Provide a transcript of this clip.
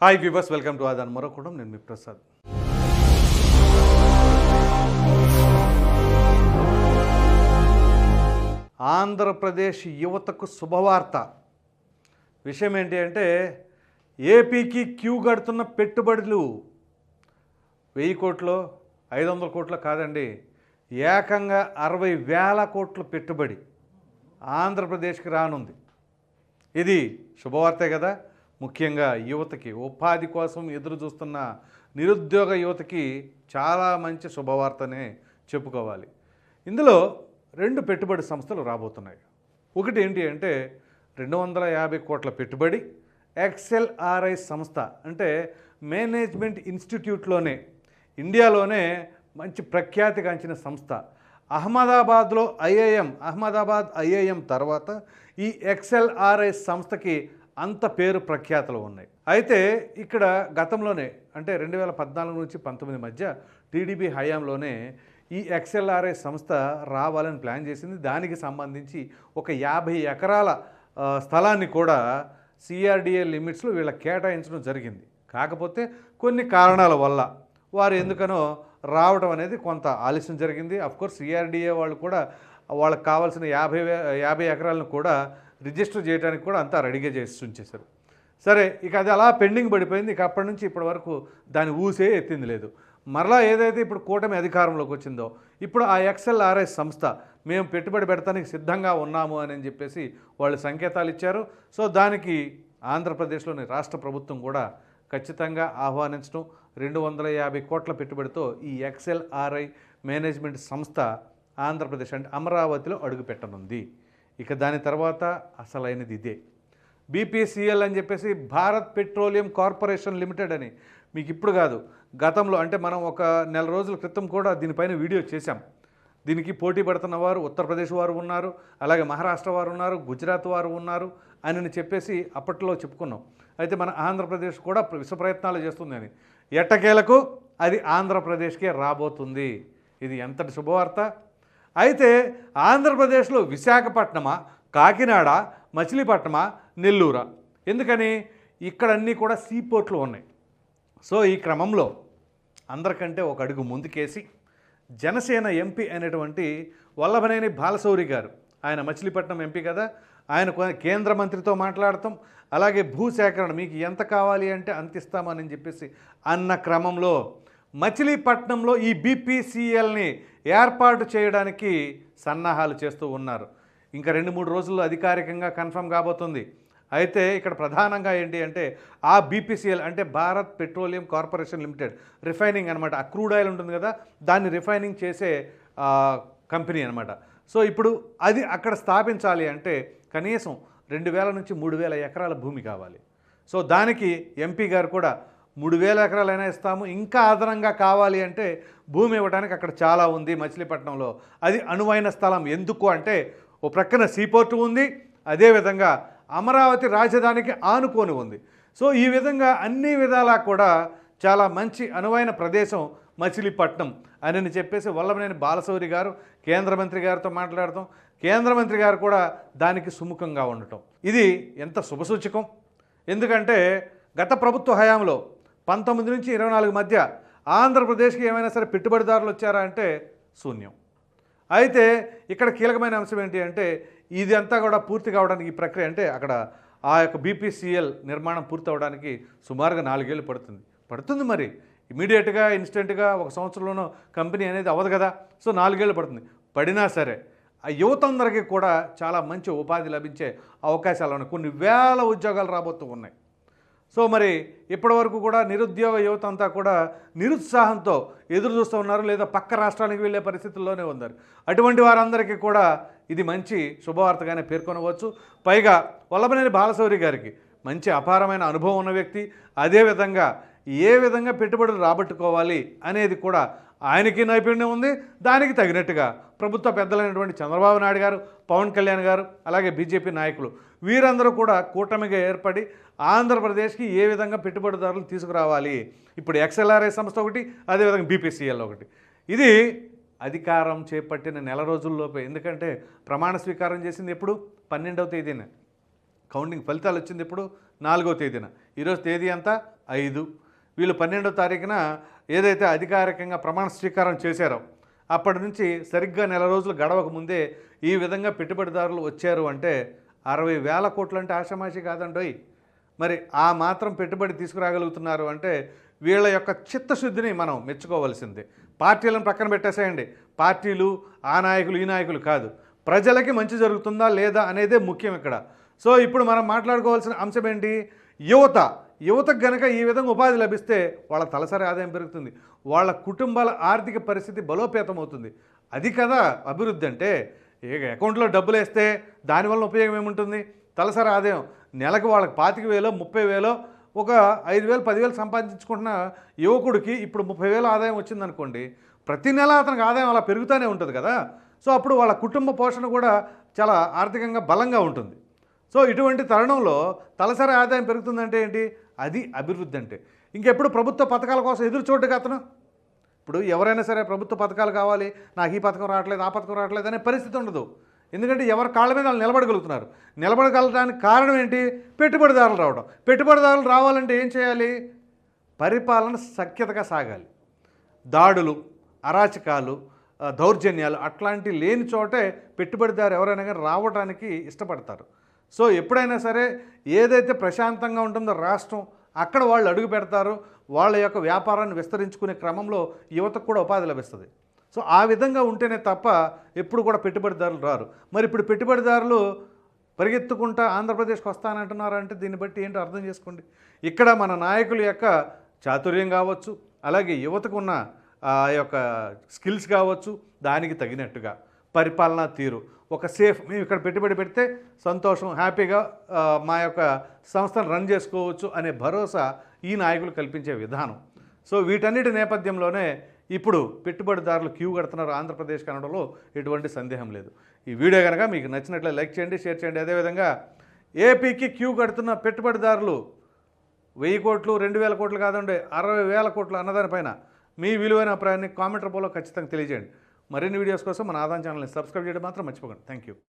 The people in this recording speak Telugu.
హాయ్ వ్యూవర్స్, వెల్కమ్ టు ఆదాన్ మరొకడం. నేను మీ ప్రసాద్. ఆంధ్రప్రదేశ్ యువతకు శుభవార్త. విషయం ఏంటి అంటే, ఏపీకి క్యూ కడుతున్న పెట్టుబడులు 1000 కోట్లు 500 కోట్లు కాదండి, ఏకంగా 60,000 కోట్ల పెట్టుబడి ఆంధ్రప్రదేశ్కి రానుంది. ఇది శుభవార్తే కదా. ముఖ్యంగా యువతకి, ఉపాధి కోసం ఎదురు చూస్తున్న నిరుద్యోగ యువతకి చాలా మంచి శుభవార్తనే చెప్పుకోవాలి. ఇందులో 2 పెట్టుబడి సంస్థలు రాబోతున్నాయి. ఒకటి ఏంటి అంటే 250 కోట్ల పెట్టుబడి XLRI సంస్థ, అంటే మేనేజ్మెంట్ ఇన్స్టిట్యూట్లోనే ఇండియాలోనే మంచి ప్రఖ్యాతిగాంచిన సంస్థ. అహ్మదాబాద్ ఐఐఎం తర్వాత ఈ XLRI సంస్థకి అంత పేరు ప్రఖ్యాతలు ఉన్నాయి. అయితే ఇక్కడ గతంలోనే అంటే 2014 నుంచి 19 మధ్య టీడీపీ హయాంలోనే ఈ XLRI సంస్థ రావాలని ప్లాన్ చేసింది. దానికి సంబంధించి ఒక 50 ఎకరాల స్థలాన్ని కూడా CRDA లిమిట్స్లో వీళ్ళకి కేటాయించడం జరిగింది. కాకపోతే కొన్ని కారణాల వల్ల వారు ఎందుకనో రావడం అనేది కొంత ఆలస్యం జరిగింది. అఫ్కోర్స్ CRDA వాళ్ళు కూడా వాళ్ళకి కావాల్సిన 50 ఎకరాలను కూడా రిజిస్టర్ చేయడానికి కూడా అంతా రెడీగా చేసి ఉంచేశారు. సరే, ఇక అది అలా పెండింగ్ పడిపోయింది. ఇక అప్పటి నుంచి ఇప్పటి వరకు దాని ఊసే ఎత్తింది లేదు. మరలా ఏదైతే ఇప్పుడు కూటమి అధికారంలోకి వచ్చిందో, ఇప్పుడు ఆ XLRI సంస్థ మేము పెట్టుబడి పెడతానికి సిద్ధంగా ఉన్నాము అని చెప్పేసి వాళ్ళు సంకేతాలు ఇచ్చారు. సో దానికి ఆంధ్రప్రదేశ్లోని రాష్ట్ర ప్రభుత్వం కూడా ఖచ్చితంగా ఆహ్వానించడం, 250 కోట్ల పెట్టుబడితో ఈ XLRI మేనేజ్మెంట్ సంస్థ ఆంధ్రప్రదేశ్ అంటే అమరావతిలో అడుగుపెట్టనుంది. ఇక దాని తర్వాత అసలైనది ఇదే. BPCL అని చెప్పేసి భారత్ పెట్రోలియం కార్పొరేషన్ లిమిటెడ్ అని మీకు ఇప్పుడు కాదు, గతంలో అంటే మనం ఒక నెల రోజుల క్రితం కూడా దీనిపైన వీడియో చేశాం. దీనికి పోటీ పడుతున్న వారు ఉత్తరప్రదేశ్ వారు ఉన్నారు, అలాగే మహారాష్ట్ర వారు ఉన్నారు, గుజరాత్ వారు ఉన్నారు అని చెప్పేసి అప్పట్లో చెప్పుకున్నాం. అయితే మన ఆంధ్రప్రదేశ్ కూడా విశ్వ ప్రయత్నాలు చేస్తుంది అని. ఎట్టకేలకు అది ఆంధ్రప్రదేశ్కే రాబోతుంది. ఇది ఎంతటి శుభవార్త. అయితే ఆంధ్రప్రదేశ్లో విశాఖపట్నమా, కాకినాడ, మచిలీపట్నమా, నెల్లూరా? ఎందుకని? ఇక్కడన్నీ కూడా సీపోర్ట్లు ఉన్నాయి. సో ఈ క్రమంలో అందరికంటే ఒక అడుగు ముందుకేసి జనసేన ఎంపీ అయినటువంటి వల్లభనేని బాలశౌరి గారు, ఆయన మచిలీపట్నం ఎంపీ కదా, ఆయన కేంద్ర మంత్రితో మాట్లాడతాం, అలాగే భూసేకరణ మీకు ఎంత కావాలి అంటే అంత ఇస్తామని చెప్పేసి అన్న క్రమంలో మచిలీపట్నంలో ఈ BPCLని ఏర్పాటు చేయడానికి సన్నాహాలు చేస్తూ ఉన్నారు. ఇంకా 2-3 రోజుల్లో అధికారికంగా కన్ఫర్మ్ కాబోతుంది. అయితే ఇక్కడ ప్రధానంగా ఏంటి అంటే ఆ BPCL అంటే Bharat petroleum corporation limited, refining అనమాట. ఆ క్రూడ్ ఆయిల్ ఉంటుంది కదా, దాన్ని రిఫైనింగ్ చేసే కంపెనీ అనమాట. సో ఇప్పుడు అది అక్కడ స్థాపించాలి అంటే కనీసం 2000 నుంచి 3000 ఎకరాల భూమి కావాలి. సో దానికి ఎంపీ గారు కూడా 3000 ఎకరాలైనా ఇస్తాము, ఇంకా అదనంగా కావాలి అంటే భూమి ఇవ్వడానికి అక్కడ చాలా ఉంది మచిలీపట్నంలో. అది అనువైన స్థలం. ఎందుకు అంటే ఓ ప్రక్కన సీపోర్టు ఉంది, అదేవిధంగా అమరావతి రాజధానికి ఆనుకొని ఉంది. సో ఈ విధంగా అన్ని విధాలా కూడా చాలా మంచి అనువైన ప్రదేశం మచిలీపట్నం అని చెప్పేసి వల్లభనేని బాలశౌరి గారు కేంద్ర మంత్రి గారితో మాట్లాడటం, కేంద్ర మంత్రి గారు కూడా దానికి సుముఖంగా ఉండటం, ఇది ఎంత శుభసూచకం. ఎందుకంటే గత ప్రభుత్వ హయాంలో 19 నుంచి 24 మధ్య ఆంధ్రప్రదేశ్కి ఏమైనా సరే పెట్టుబడిదారులు వచ్చారా అంటే శూన్యం. అయితే ఇక్కడ కీలకమైన అంశం ఏంటి అంటే ఇది అంతా కూడా పూర్తి కావడానికి ఈ ప్రక్రియ అంటే అక్కడ ఆ యొక్క BPCL నిర్మాణం పూర్తి అవడానికి సుమారుగా 4 ఏళ్ళు పడుతుంది. మరి ఇమీడియట్గా ఇన్స్టెంట్గా 1 సంవత్సరంలోనూ కంపెనీ అనేది అవ్వదు కదా. సో 4 ఏళ్ళు పడుతుంది. పడినా సరే ఆ యువతందరికీ కూడా చాలా మంచి ఉపాధి లభించే అవకాశాలు ఉన్నాయి. కొన్ని వేల ఉద్యోగాలు రాబోతూ ఉన్నాయి. సో మరి ఇప్పటివరకు కూడా నిరుద్యోగ యువత అంతా కూడా నిరుత్సాహంతో ఎదురు చూస్తూ ఉన్నారు, లేదా పక్క రాష్ట్రానికి వెళ్ళే పరిస్థితుల్లోనే ఉన్నారు. అటువంటి వారందరికీ కూడా ఇది మంచి శుభవార్తగానే పేర్కొనవచ్చు. పైగా వల్లభనేని బాలశౌరి గారికి మంచి అపారమైన అనుభవం ఉన్న వ్యక్తి, అదేవిధంగా ఏ విధంగా పెట్టుబడులు రాబట్టుకోవాలి అనేది కూడా ఆయనకి నైపుణ్యం ఉంది. దానికి తగినట్టుగా ప్రభుత్వ పెద్దలైనటువంటి చంద్రబాబు నాయుడు గారు, పవన్ కళ్యాణ్ గారు, అలాగే బీజేపీ నాయకులు వీరందరూ కూడా కూటమిగా ఏర్పడి ఆంధ్రప్రదేశ్కి ఏ విధంగా పెట్టుబడిదారులు తీసుకురావాలి. ఇప్పుడు XLRI సంస్థ ఒకటి, అదేవిధంగా BPCL ఒకటి. ఇది అధికారం చేపట్టిన నెల రోజుల్లోపే. ఎందుకంటే ప్రమాణ స్వీకారం చేసింది ఎప్పుడు? 12వ తేదీన. కౌంటింగ్ ఫలితాలు వచ్చింది ఎప్పుడు? 4వ తేదీన. ఈరోజు తేదీ ఎంత 5. వీళ్ళు 12వ తారీఖున ఏదైతే అధికారికంగా ప్రమాణ స్వీకారం చేశారో అప్పటి నుంచి సరిగ్గా నెల రోజులు గడవక ముందే ఈ విధంగా పెట్టుబడిదారులు వచ్చారు అంటే 60,000 కోట్లు అంటే ఆషామాషి కాదండోయ్. మరి ఆ మాత్రం పెట్టుబడి తీసుకురాగలుగుతున్నారు అంటే వీళ్ళ యొక్క చిత్తశుద్ధిని మనం మెచ్చుకోవాల్సిందే. పార్టీలను పక్కన పెట్టేసేయండి. పార్టీలు ఆ నాయకులు ఈ నాయకులు కాదు, ప్రజలకి మంచి జరుగుతుందా లేదా అనేదే ముఖ్యం ఇక్కడ. సో ఇప్పుడు మనం మాట్లాడుకోవాల్సిన అంశం ఏంటి? యువతకు గనక ఈ విధంగా ఉపాధి లభిస్తే వాళ్ళ తలసరి ఆదాయం పెరుగుతుంది, వాళ్ళ కుటుంబాల ఆర్థిక పరిస్థితి బలోపేతం అవుతుంది. అది కదా అభివృద్ధి అంటే. అకౌంట్లో డబ్బులు వేస్తే దానివల్ల ఉపయోగం ఏముంటుంది? తలసరి ఆదాయం నెలకు వాళ్ళకి 25,000 30,000 ఒక 5,000 10,000 సంపాదించుకుంటున్న యువకుడికి ఇప్పుడు 30,000 ఆదాయం వచ్చిందనుకోండి, ప్రతి నెల అతనికి ఆదాయం అలా పెరుగుతూనే ఉంటుంది కదా. సో అప్పుడు వాళ్ళ కుటుంబ పోషణ కూడా చాలా ఆర్థికంగా బలంగా ఉంటుంది. సో ఇటువంటి తరుణంలో తలసరి ఆదాయం పెరుగుతుందంటే ఏంటి? అది అభివృద్ధి అంటే. ఇంకెప్పుడు ప్రభుత్వ పథకాల కోసం ఎదురు చూడగా అతను ఇప్పుడు ఎవరైనా సరే ప్రభుత్వ పథకాలు కావాలి, నాకు ఈ పథకం రావట్లేదు ఆ పథకం రావట్లేదు అనే పరిస్థితి ఉండదు. ఎందుకంటే ఎవరి కాళ్ళ మీద వాళ్ళు నిలబడగలుగుతున్నారు. నిలబడగలడానికి కారణం ఏంటి? పెట్టుబడిదారులు రావడం. పెట్టుబడిదారులు రావాలంటే ఏం చేయాలి? పరిపాలన సఖ్యతగా సాగాలి. దాడులు, అరాచకాలు, దౌర్జన్యాలు అట్లాంటి లేని చోటే పెట్టుబడిదారు ఎవరైనా కానీ రావడానికి ఇష్టపడతారు. సో ఎప్పుడైనా సరే ఏదైతే ప్రశాంతంగా ఉంటుందో రాష్ట్రం, అక్కడ వాళ్ళు అడుగు పెడతారు. వాళ్ళ యొక్క వ్యాపారాన్ని విస్తరించుకునే క్రమంలో యువతకు కూడా ఉపాధి లభిస్తుంది. సో ఆ విధంగా ఉంటేనే తప్ప ఎప్పుడు కూడా పెట్టుబడిదారులు రారు. మరి ఇప్పుడు పెట్టుబడిదారులు పరిగెత్తుకుంటా ఆంధ్రప్రదేశ్కి వస్తానంటున్నారంటే దీన్ని బట్టి ఏంటో అర్థం చేసుకోండి. ఇక్కడ మన నాయకుల యొక్క చాతుర్యం కావచ్చు, అలాగే యువతకు ఉన్న ఆ యొక్క స్కిల్స్ కావచ్చు, దానికి తగినట్టుగా పరిపాలనా తీరు, ఒక సేఫ్, మేము ఇక్కడ పెట్టుబడి పెడితే సంతోషం, హ్యాపీగా మా యొక్క సంస్థను రన్ చేసుకోవచ్చు అనే భరోసా ఈ నాయకులు కల్పించే విధానం. సో వీటన్నిటి నేపథ్యంలోనే ఇప్పుడు పెట్టుబడిదారులు క్యూ కడుతున్నారు ఆంధ్రప్రదేశ్ అనడంలో ఎటువంటి సందేహం లేదు. ఈ వీడియో కనుక మీకు నచ్చినట్లయితే లైక్ చేయండి, షేర్ చేయండి. అదేవిధంగా ఏపీకి క్యూ కడుతున్న పెట్టుబడిదారులు 1000 కోట్లు 2,000 కోట్లు కాదండి, 60,000 కోట్లు అన్నదానిపైన మీ విలువైన అభిప్రాయాన్ని కామెంట్ రూపంలో ఖచ్చితంగా తెలియజేయండి. మరిన్ని వీడియోస్ కోసం మన ఆదాన్ ఛానల్ని సబ్స్క్రైబ్ చేయడం మాత్రం మర్చిపోకండి. Thank you.